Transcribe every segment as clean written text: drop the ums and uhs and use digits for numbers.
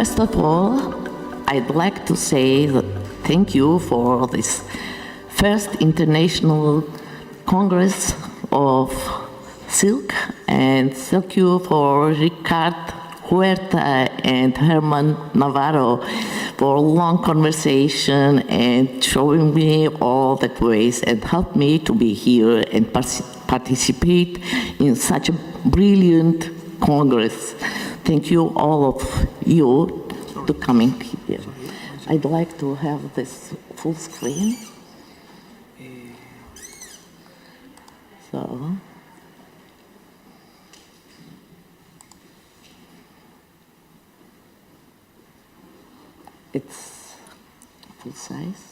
First of all, I'd like to say that thank you for this first International Congress of Silk, and thank you for Ricard Huerta and Herman Navarro for a long conversation and showing me all the ways and help me to be here and participate in such a brilliant Congress. Thank you, all of you, to coming here. I'd like to have this full screen. So, it's full size.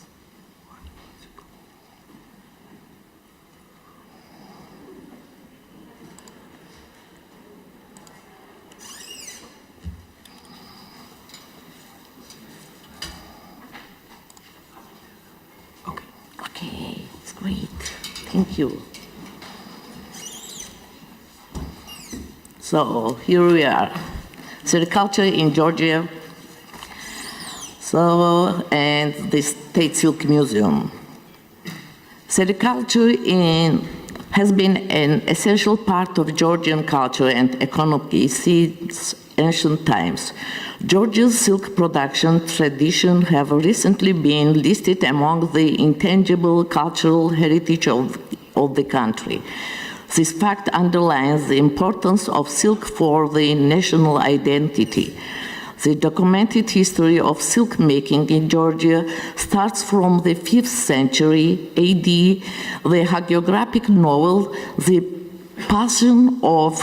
Okay, it's great. Thank you. So here we are, sericulture in Georgia. So, and the State Silk Museum. Sericulture has been an essential part of Georgian culture and economy since ancient times. Georgia's silk production tradition have recently been listed among the intangible cultural heritage of the country. This fact underlines the importance of silk for the national identity. The documented history of silk making in Georgia starts from the 5th century AD. The hagiographic novel, The Passion of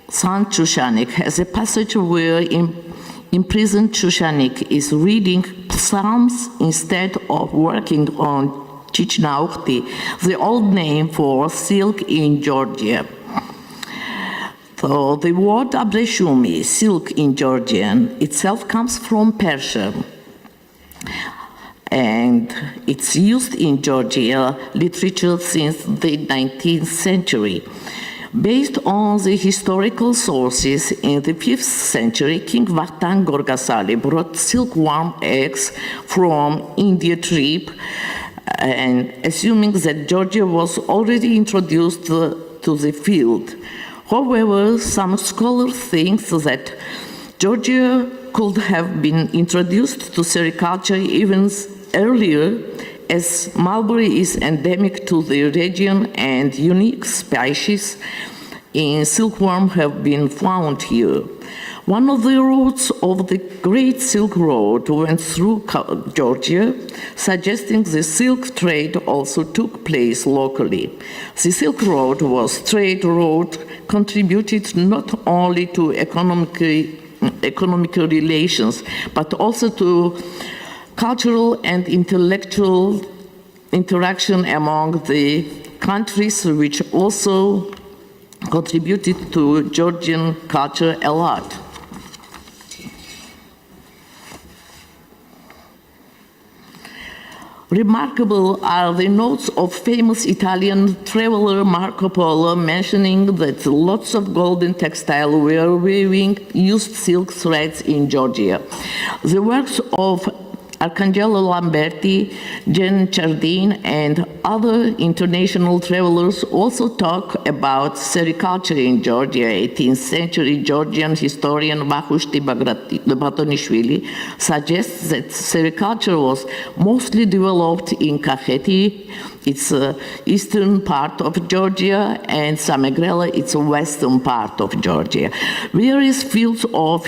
Son Shushanik, has a passage where imprisoned Shushanik is reading psalms instead of working on Chichnauhti, the old name for silk in Georgia. So the word abreshumi, silk in Georgian, itself comes from Persian. And it's used in Georgia literature since the 19th century. Based on the historical sources, in the 5th century, King Vakhtang Gorgasali brought silkworm eggs from India trip, and assuming that Georgia was already introduced to the field. However, some scholars think that Georgia could have been introduced to sericulture even earlier, as mulberry is endemic to the region and unique species in silkworm have been found here. One of the routes of the Great Silk Road went through Georgia, suggesting the silk trade also took place locally. The Silk Road was trade route contributed not only to economic relations, but also to cultural and intellectual interaction among the countries, which also contributed to Georgian culture a lot. Remarkable are the notes of famous Italian traveler Marco Polo mentioning that lots of golden textile were weaving used silk threads in Georgia. The works of Arcangelo Lamberti, Jean Chardin, and other international travelers also talk about sericulture in Georgia. 18th century Georgian historian Vahushti Batonishvili suggests that sericulture was mostly developed in Kakheti, its eastern part of Georgia, and Samegrela, its western part of Georgia. Various fields of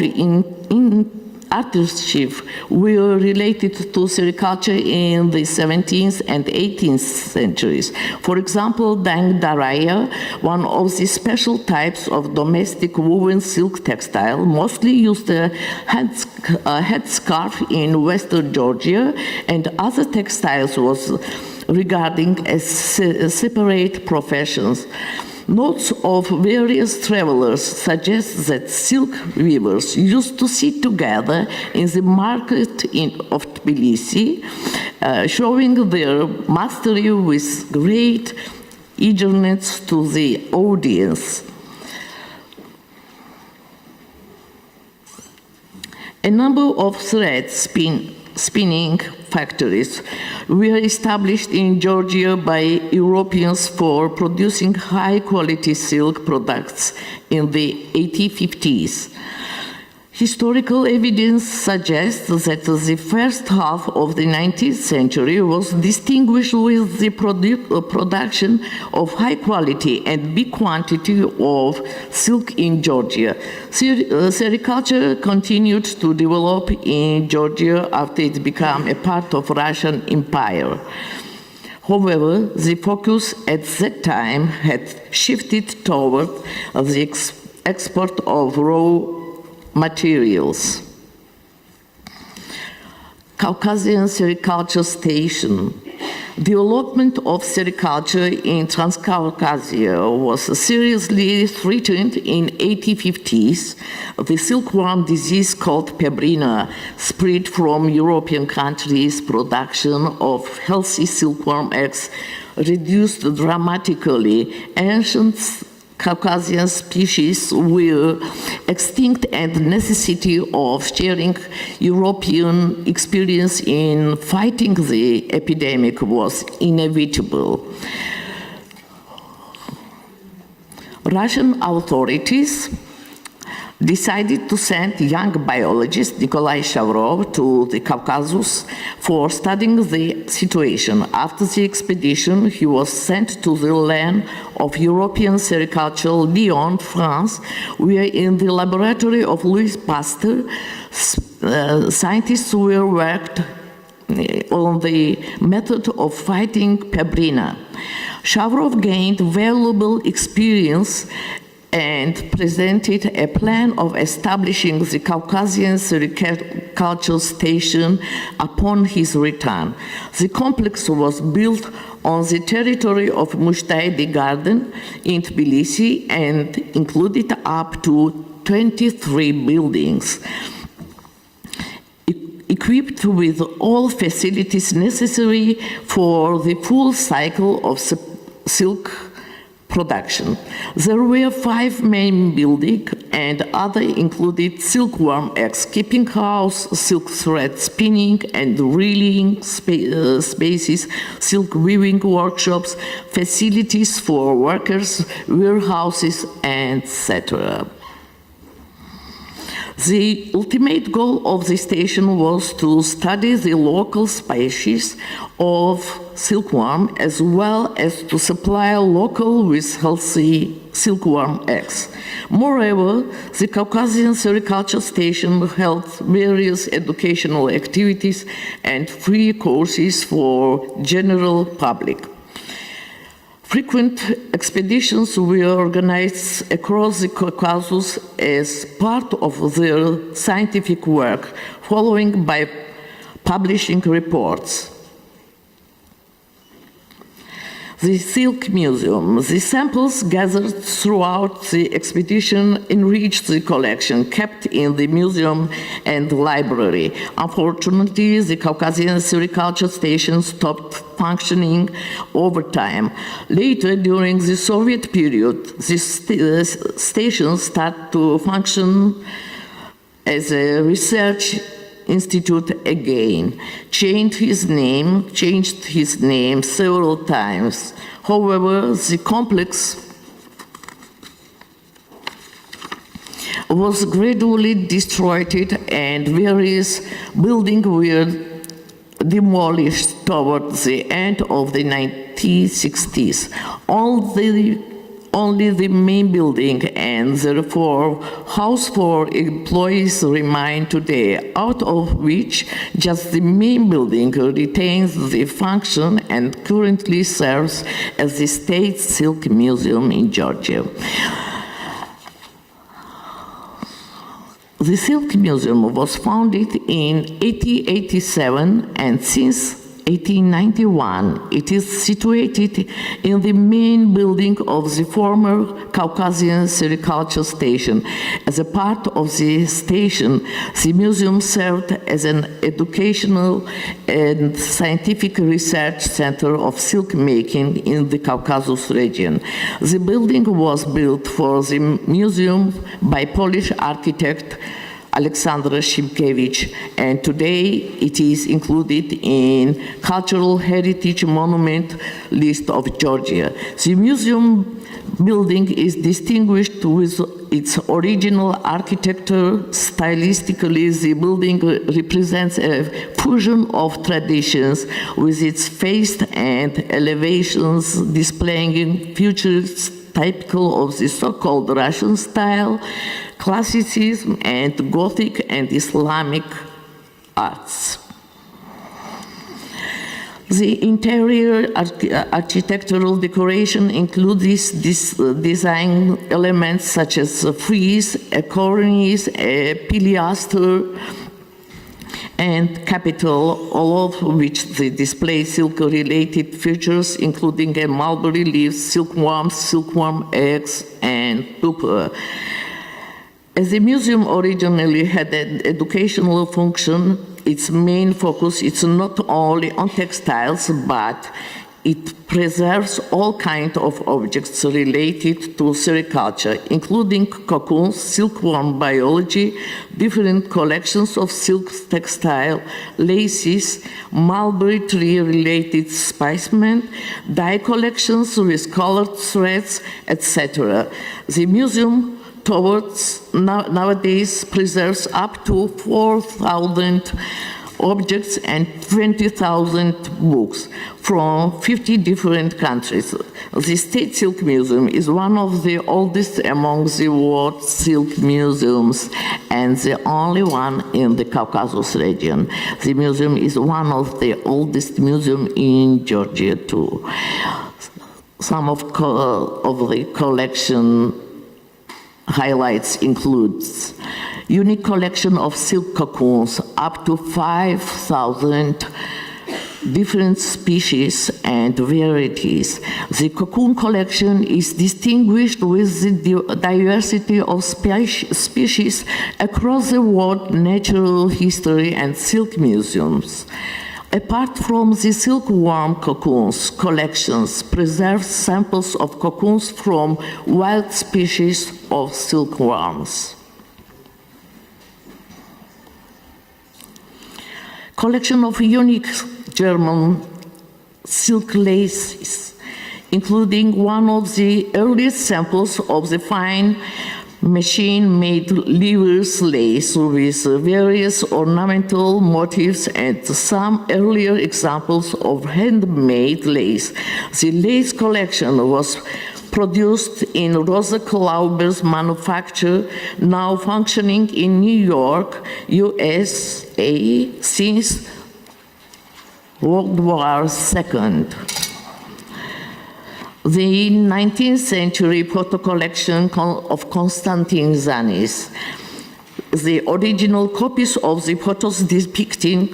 artistry were related to sericulture in the 17th and 18th centuries. For example, Dang Daraya, one of the special types of domestic woven silk textile, mostly used a headscarf in western Georgia, and other textiles was regarding as separate professions. Notes of various travelers suggest that silk weavers used to sit together in the market of Tbilisi, showing their mastery with great eagerness to the audience. A number of spinning factories were established in Georgia by Europeans for producing high-quality silk products in the 1850s. Historical evidence suggests that the first half of the 19th century was distinguished with the production of high quality and big quantity of silk in Georgia. Sericulture continued to develop in Georgia after it became a part of Russian Empire. However, the focus at that time had shifted toward the export of raw materials. Caucasian Sericulture Station. Development of sericulture in Transcaucasia was seriously threatened in 1850s. The silkworm disease called pebrina spread from European countries. Production of healthy silkworm eggs reduced dramatically. Ancient Caucasian species were extinct, and the necessity of sharing European experience in fighting the epidemic was inevitable. Russian authorities decided to send young biologist Nikolai Shavrov to the Caucasus for studying the situation. After the expedition, he was sent to the land of European sericulture, Lyon, France, where in the laboratory of Louis Pasteur, scientists were worked on the method of fighting pebrina. Shavrov gained valuable experience and presented a plan of establishing the Caucasian Sericulture Station upon his return. The complex was built on the territory of Mushtaidi Garden in Tbilisi and included up to 23 buildings, equipped with all facilities necessary for the full cycle of silk production. There were 5 main buildings, and other included silkworm eggs keeping house, silk thread spinning and reeling spaces, silk weaving workshops, facilities for workers, warehouses, etc. The ultimate goal of the station was to study the local species of silkworm as well as to supply local with healthy silkworm eggs. Moreover, the Caucasian Sericulture Station held various educational activities and free courses for general public. Frequent expeditions were organized across the Caucasus as part of their scientific work, following by publishing reports. The Silk Museum. The samples gathered throughout the expedition enriched the collection kept in the museum and library. Unfortunately, the Caucasian Sericulture Station stopped functioning over time. Later, during the Soviet period, the station started to function as a research institute again, changed his name several times. However, the complex was gradually destroyed and various buildings were demolished towards the end of the 1960s. Only the main building and therefore house for employees remain today, out of which just the main building retains the function and currently serves as the State Silk Museum in Georgia. The Silk Museum was founded in 1887 and since 1891, it is situated in the main building of the former Caucasian Sericulture Station. As a part of the station, the museum served as an educational and scientific research center of silk making in the Caucasus region. The building was built for the museum by Polish architect Alexandra Shimkevich, and today it is included in Cultural Heritage Monument list of Georgia. The museum building is distinguished with its original architecture. Stylistically, the building represents a fusion of traditions with its face and elevations displaying features typical of the so-called Russian style, classicism, and Gothic and Islamic arts. The interior architectural decoration includes design elements such as a frieze, a cornice, a pilaster, and capital, all of which they display silk-related features, including a mulberry leaf, silkworm eggs, and pupa. As the museum originally had an educational function, its main focus is not only on textiles, but it preserves all kinds of objects related to sericulture, including cocoons, silkworm biology, different collections of silk textile, laces, mulberry tree-related specimens, dye collections with colored threads, etc. The museum nowadays preserves up to 4,000 objects and 20,000 books from 50 different countries. The State Silk Museum is one of the oldest among the world silk museums and the only one in the Caucasus region. The museum is one of the oldest museums in Georgia too. Some of the collection highlights includes unique collection of silk cocoons, up to 5,000 different species and varieties. The cocoon collection is distinguished with the diversity of species across the world natural history and silk museums. Apart from the silkworm cocoons, collections preserve samples of cocoons from wild species of silkworms. Collection of unique German silk laces, including one of the earliest samples of the fine machine-made livers lace with various ornamental motifs and some earlier examples of handmade lace. The lace collection was produced in Rosa Klauber's manufacture, now functioning in New York, USA, since World War II. The 19th century photo collection of Konstantin Zanis. The original copies of the photos depicting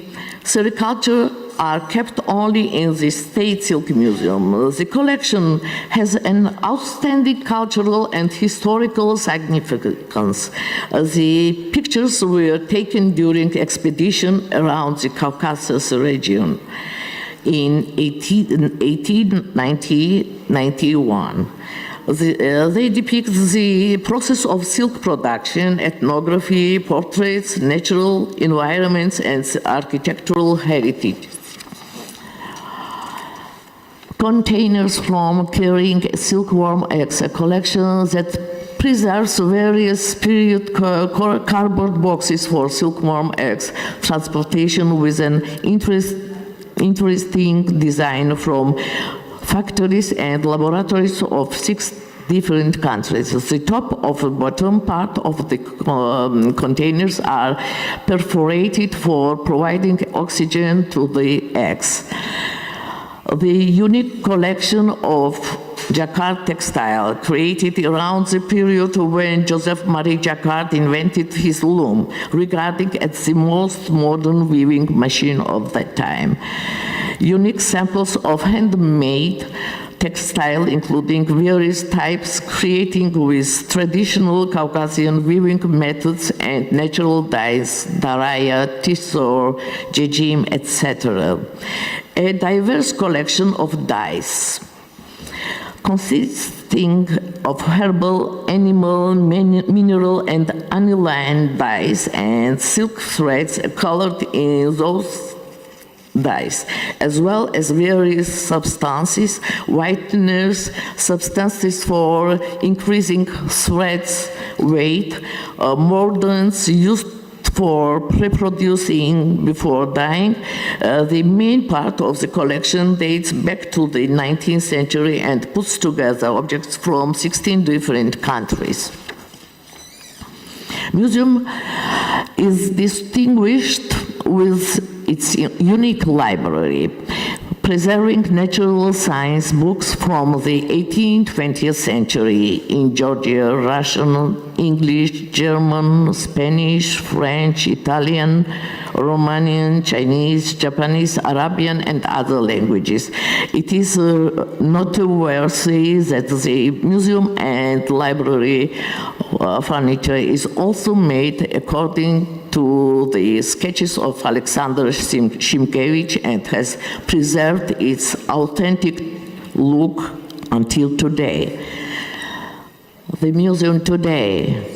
sericulture are kept only in the State Silk Museum. The collection has an outstanding cultural and historical significance. The pictures were taken during expedition around the Caucasus region in 1890-91. They depict the process of silk production, ethnography, portraits, natural environments, and architectural heritage. Containers from carrying silkworm eggs, a collection that preserves various period cardboard boxes for silkworm eggs, transportation with an interesting design from factories and laboratories of 6 different countries. The top of the bottom part of the containers are perforated for providing oxygen to the eggs. The unique collection of Jacquard textile, created around the period when Joseph Marie Jacquard invented his loom, regarded as the most modern weaving machine of that time. Unique samples of handmade textile, including various types, creating with traditional Caucasian weaving methods and natural dyes, daraya, tissot, jejim, etc. A diverse collection of dyes, consisting of herbal, animal, mineral, and aniline dyes and silk threads colored in those dyes, as well as various substances, whiteners, substances for increasing threads weight, mordants used for reproducing before dyeing. The main part of the collection dates back to the 19th century and puts together objects from 16 different countries. Museum is distinguished with its unique library, preserving natural science books from the 18th, 20th century in Georgia, Russian, English, German, Spanish, French, Italian, Romanian, Chinese, Japanese, Arabian, and other languages. It is noteworthy that the museum and library furniture is also made according to the sketches of Alexander Szymkiewicz and has preserved its authentic look until today. The museum today.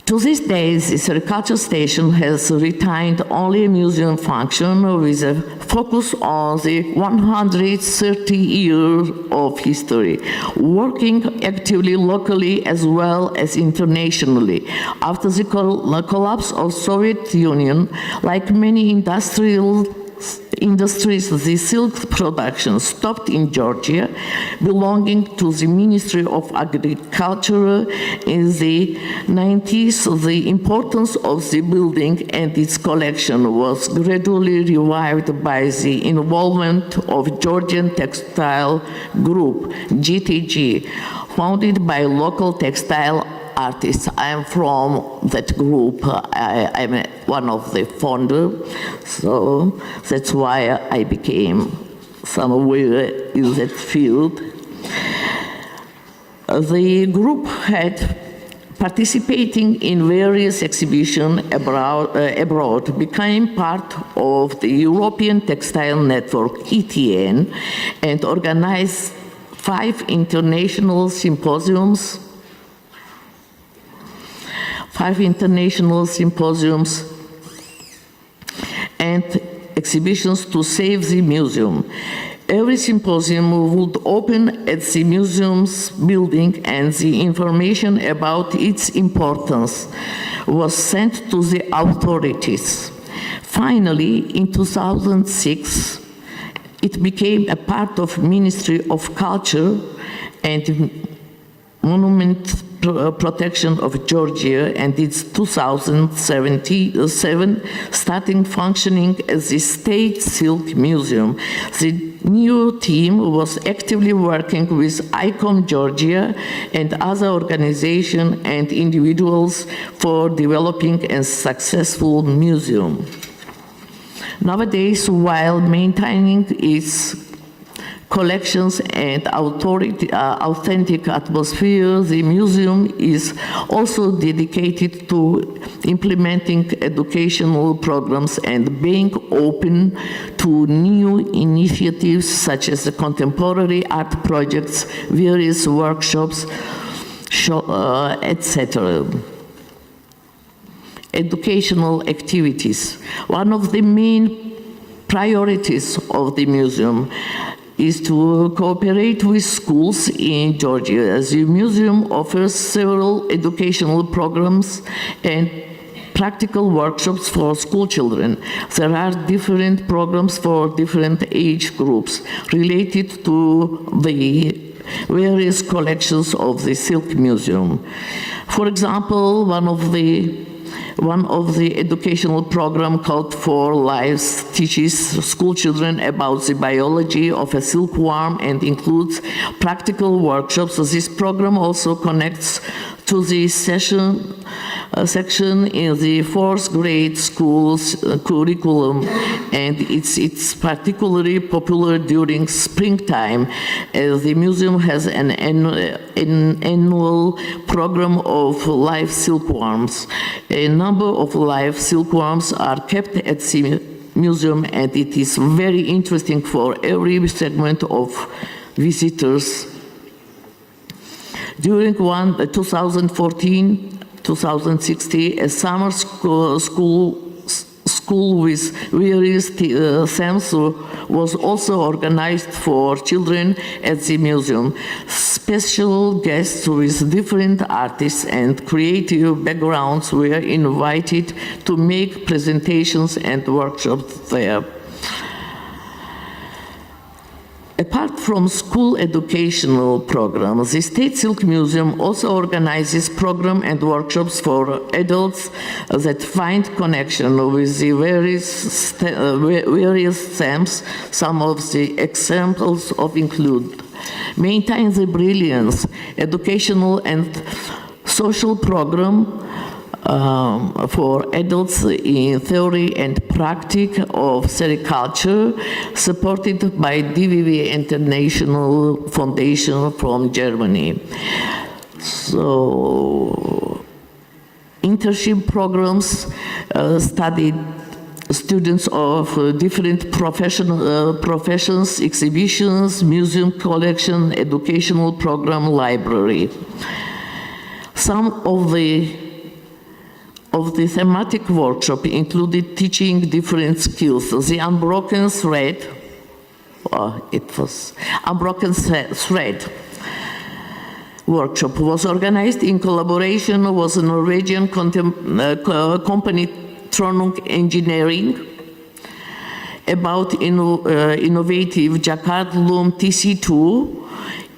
To this day, this agriculture station has retained only a museum function with a focus on the 130 years of history, working actively locally as well as internationally. After the collapse of Soviet Union, like many industries, the silk production stopped in Georgia, belonging to the Ministry of Agriculture. In the 90s, the importance of the building and its collection was gradually revived by the involvement of Georgian Textile Group, GTG, founded by local textile artists. I'm from that group. I'm one of the founders, so that's why I became somewhere in that field. The group had participating in various exhibitions abroad, became part of the European Textile Network, ETN, and organized 5 international symposiums and exhibitions to save the museum. Every symposium would open at the museum's building, and the information about its importance was sent to the authorities. Finally, in 2006, it became a part of Ministry of Culture and Monument Protection of Georgia, and it's 2007 starting functioning as the State Silk Museum. The new team was actively working with ICOM Georgia and other organizations and individuals for developing a successful museum. Nowadays, while maintaining its collections and authentic atmosphere, the museum is also dedicated to implementing educational programs and being open to new initiatives such as the contemporary art projects, various workshops, etc. Educational activities. One of the main priorities of the museum is to cooperate with schools in Georgia. The museum offers several educational programs and practical workshops for school children. There are different programs for different age groups related to the various collections of the Silk Museum. For example, one of the educational program called For Lives teaches school children about the biology of a silkworm and includes practical workshops. So this program also connects to the section in the 4th grade school's curriculum, and it's particularly popular during springtime. The museum has an annual program of live silkworms. A number of live silkworms are kept at the museum, and it is very interesting for every segment of visitors During 2014-2016, a summer school with various themes was also organized for children at the museum. Special guests with different artists and creative backgrounds were invited to make presentations and workshops there. Apart from school educational programs, the State Silk Museum also organizes programs and workshops for adults that find connection with the various themes. Some of the examples of include Maintain the Brilliance, educational and social program for adults in theory and practice of sericulture, supported by DVV International Foundation from Germany. So, internship programs studied students of different professions, exhibitions, museum collection, educational program, library. Some of the thematic workshop included teaching different skills. The Unbroken Thread, Unbroken Thread workshop was organized in collaboration with a Norwegian company Tronung Engineering about innovative Jacquard Loom TC2.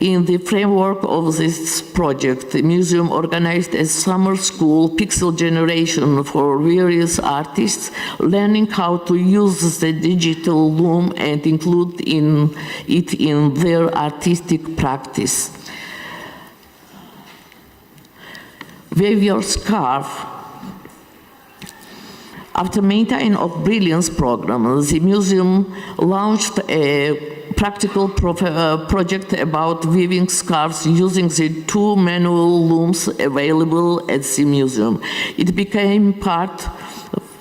In the framework of this project, the museum organized a summer school pixel generation for various artists, learning how to use the digital loom and include it in their artistic practice. Wave Your Scarf. After Maintain of Brilliance program, the museum launched a practical project about weaving scarves using the 2 manual looms available at the museum. It became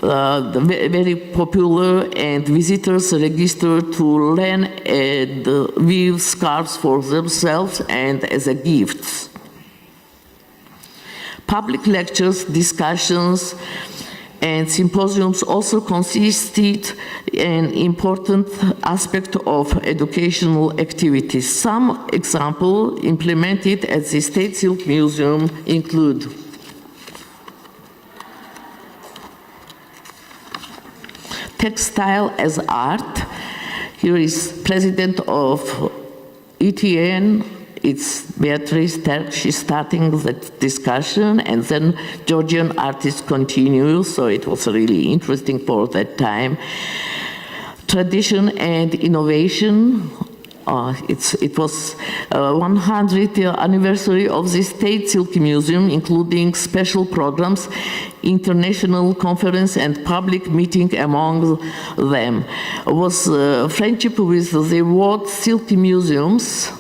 very popular, and visitors registered to learn and weave scarves for themselves and as a gift. Public lectures, discussions, and symposiums also consisted an important aspect of educational activities. Some examples implemented at the State Silk Museum include textile as art. Here is president of ETN. It's Beatrice Terk, she's starting the discussion, and then Georgian artists continue, so it was really interesting for that time. Tradition and innovation. It was 100th anniversary of the State Silk Museum, including special programs, international conference and public meeting among them. It was friendship with the World Silk Museums.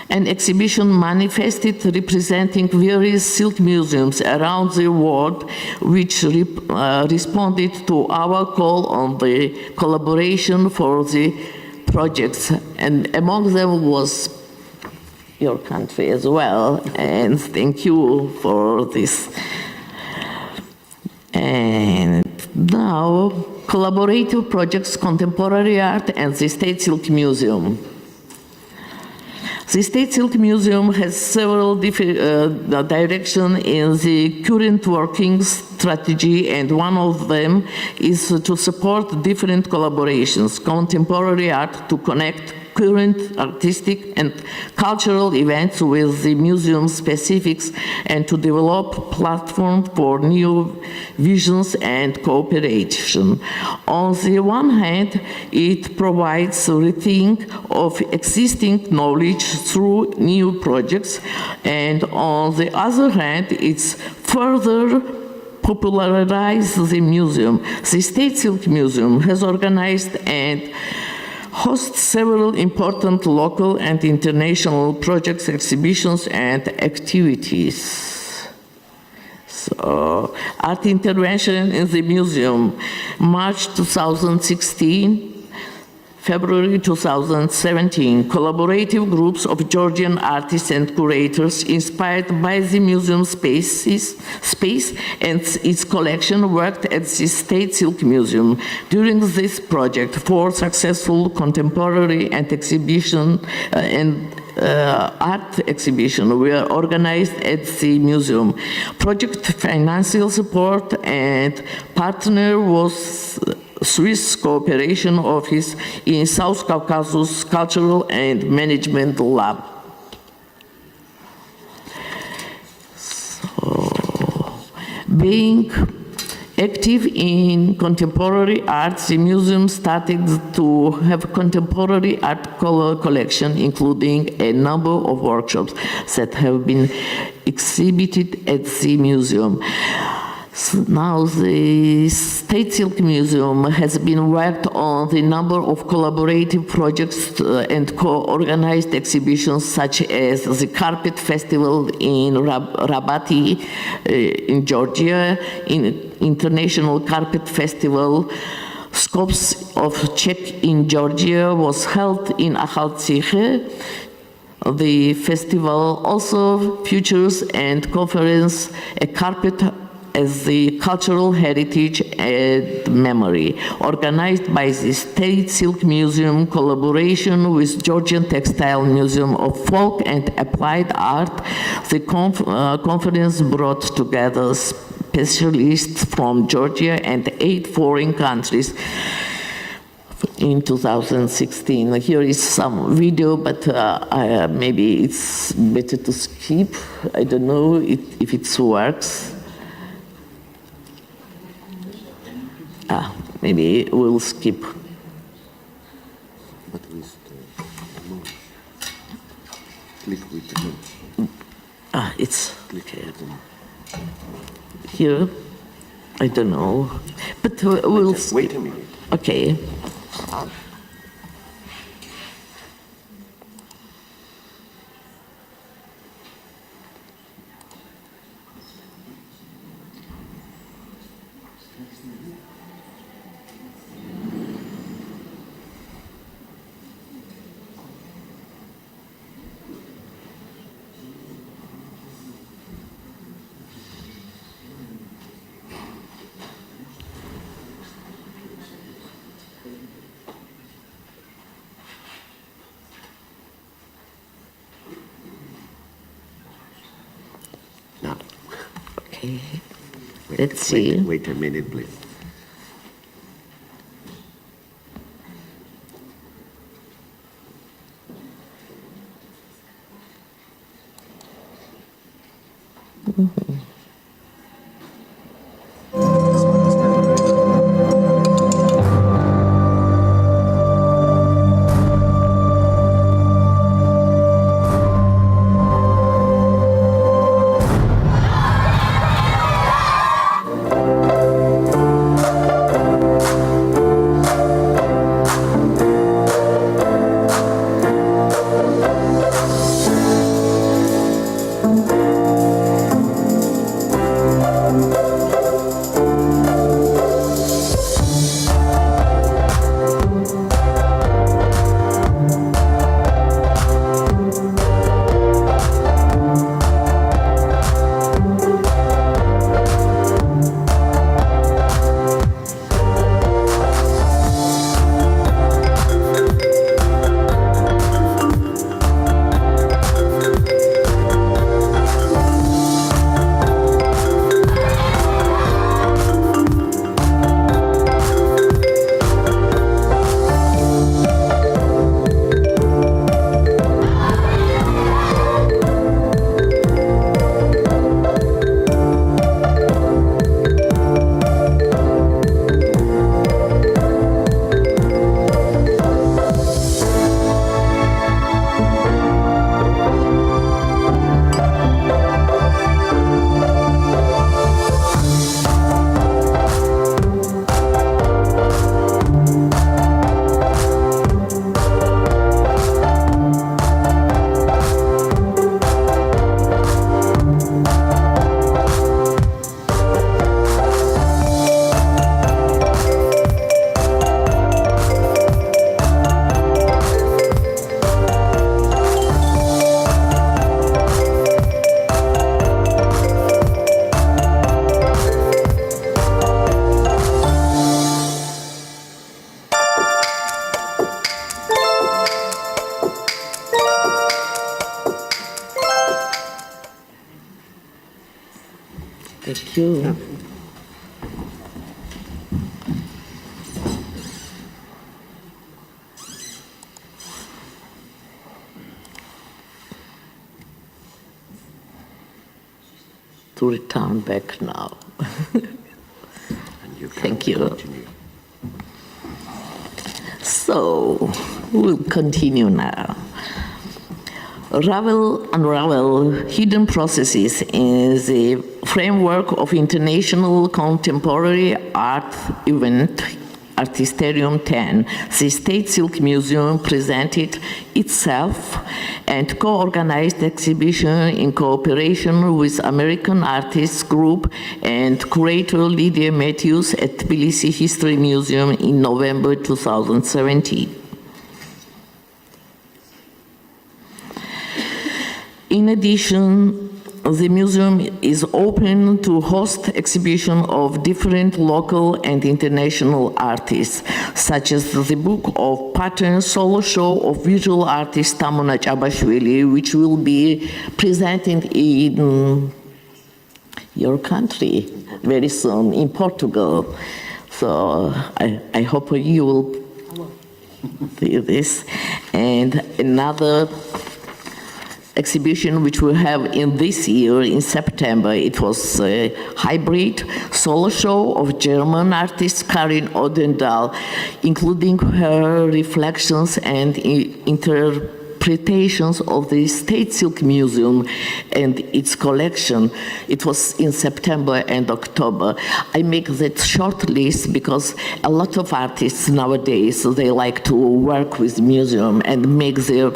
An exhibition manifested representing various silk museums around the world, which responded to our call on the collaboration for the projects. And among them was your country as well, and thank you for this. And now, collaborative projects, contemporary art, and the State Silk Museum. The State Silk Museum has several directions in the current working strategy, and one of them is to support different collaborations, contemporary art to connect current artistic and cultural events with the museum specifics, and to develop platforms for new visions and cooperation. On the one hand, it provides a rethink of existing knowledge through new projects, and on the other hand, it's further popularize the museum. The State Silk Museum has organized and hosts several important local and international projects, exhibitions, and activities. So, art intervention in the museum, March 2016, February 2017, collaborative groups of Georgian artists and curators inspired by the museum space and its collection worked at the State Silk Museum. During this project, 4 successful contemporary and art exhibitions were organized at the museum. Project financial support and partner was Swiss Cooperation Office in South Caucasus Cultural and Management Lab. So, being active in contemporary art, the museum started to have contemporary art collection, including a number of workshops that have been exhibited at the museum. So now the State Silk Museum has been worked on the number of collaborative projects and co-organized exhibitions such as the Carpet Festival in Rabati in Georgia, International Carpet Festival, Scopes of Czech in Georgia was held in Akhaltsikhe. The festival also features and conference a carpet as the cultural heritage and memory, organized by the State Silk Museum, collaboration with Georgian Textile Museum of Folk and Applied Art. The conference brought together specialists from Georgia and 8 foreign countries in 2016. Here is some video, but maybe it's better to skip. I don't know if it works. Maybe we'll skip. But with the mouse. Click with the mouse. It's Click here. I don't know, but we'll wait a minute. Okay. Now, Okay. Let's see. Wait a minute, please. Thank you. To return back now. Thank you. Continue. So, we'll continue now. Unravel hidden processes in the framework of International Contemporary Art event Artisterium 10, the State Silk Museum presented itself and co-organized exhibition in cooperation with American artists group and curator Lydia Matthews at Tbilisi History Museum in November 2017. In addition, the museum is open to host exhibition of different local and international artists, such as the Book of Patterns solo show of visual artist Tamona Chabashvili, which will be presented in your country very soon, in Portugal. So I hope you will see this. And another exhibition which we have in this year in September. It was a hybrid solo show of German artist Karin Odendahl, including her reflections and interpretations of the State Silk Museum and its collection. It was in September and October. I make that short list because a lot of artists nowadays, they like to work with museum and make their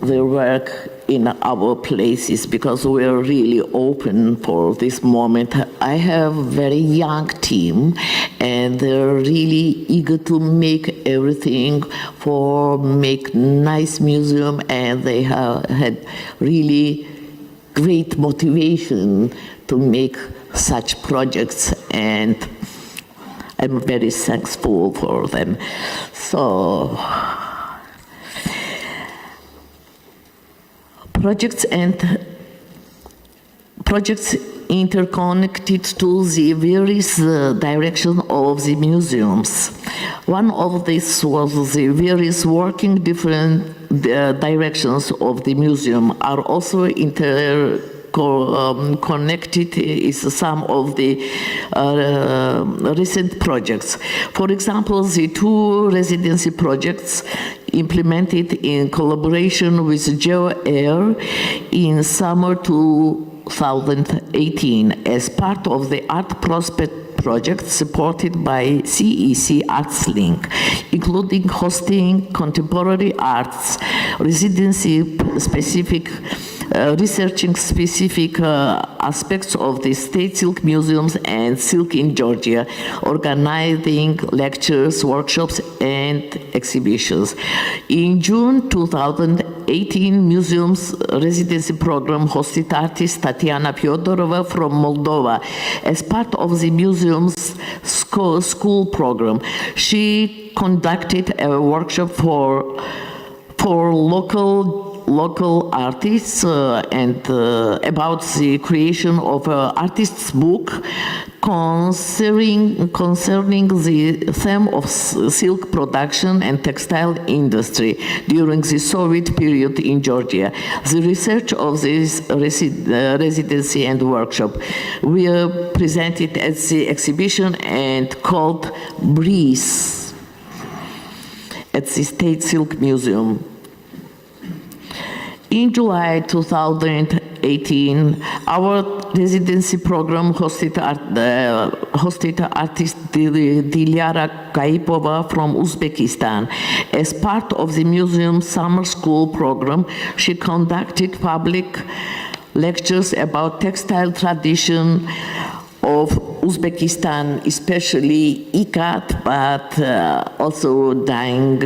work in our places because we're really open for this moment. I have a very young team and they're really eager to make everything for make nice museum, and they have had really great motivation to make such projects, and I'm very thankful for them. So projects interconnected to the various directions of the museums. One of these was the various working different directions of the museum are also connected is some of the recent projects. For example, the two residency projects implemented in collaboration with GeoAir in summer 2018 as part of the Art Prospect project supported by CEC ArtsLink, including hosting contemporary arts, residency-specific researching specific aspects of the State Silk Museums and Silk in Georgia, organizing lectures, workshops, and exhibitions. In June 2018, Museum's residency program hosted artist Tatiana Fyodorova from Moldova as part of the museum's school program. She conducted a workshop for local artists and about the creation of an artist's book concerning the theme of silk production and textile industry during the Soviet period in Georgia. The research of this residency and workshop were presented at the exhibition and called Breeze at the State Silk Museum. In July 2018, our residency program hosted artist Dilyara Kaipova from Uzbekistan. As part of the museum's summer school program, she conducted public lectures about textile tradition of Uzbekistan, especially ikat, but also dyeing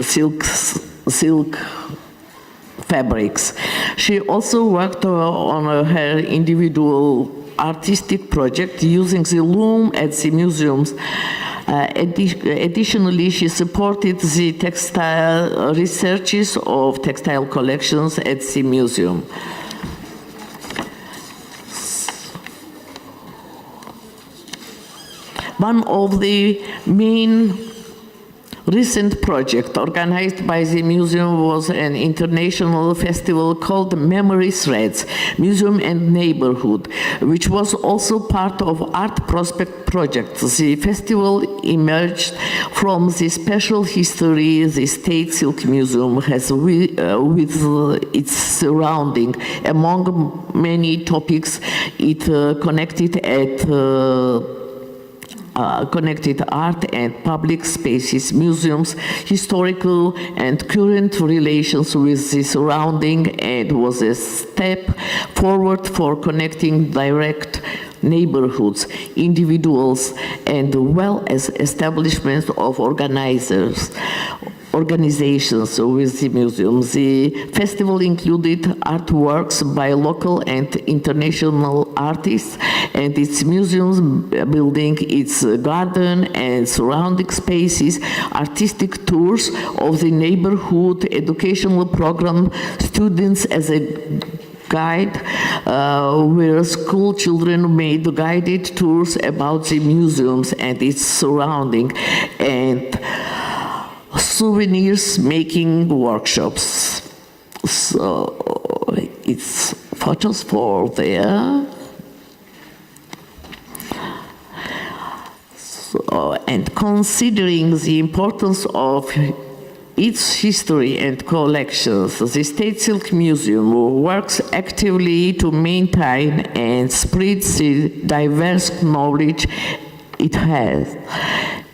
silk fabrics. She also worked on her individual artistic project using the loom at the museums. Additionally, she supported the textile researches of textile collections at the museum. One of the main recent project organized by the museum was an international festival called Memory Threads, Museum and Neighborhood, which was also part of Art Prospect project. The festival emerged from the special history the State Silk Museum has with its surrounding. Among many topics, it connected art and public spaces, museums, historical and current relations with the surrounding, and was a step forward for connecting direct neighborhoods, individuals, and well as establishments of organizations with the museum. The festival included artworks by local and international artists, and its museum building, its garden and surrounding spaces, artistic tours of the neighborhood, educational program, students as a guide, where school children made guided tours about the museums and its surrounding, and souvenirs making workshops. So it's photos for there. So, and considering the importance of its history and collections, the State Silk Museum works actively to maintain and spread the diverse knowledge it has.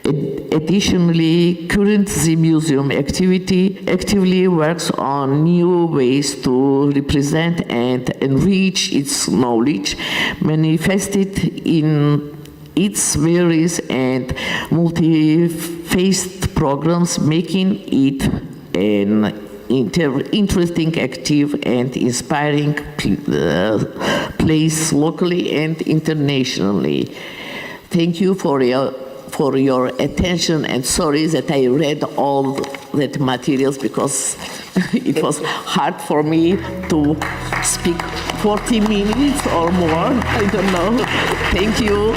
Additionally, currently the museum actively works on new ways to represent and enrich its knowledge, manifested in its various and multi-faced programs, making it an interesting, active, and inspiring place locally and internationally. Thank you for your attention, and sorry that I read all that materials because it was hard for me to speak 40 minutes or more. I don't know. Thank you.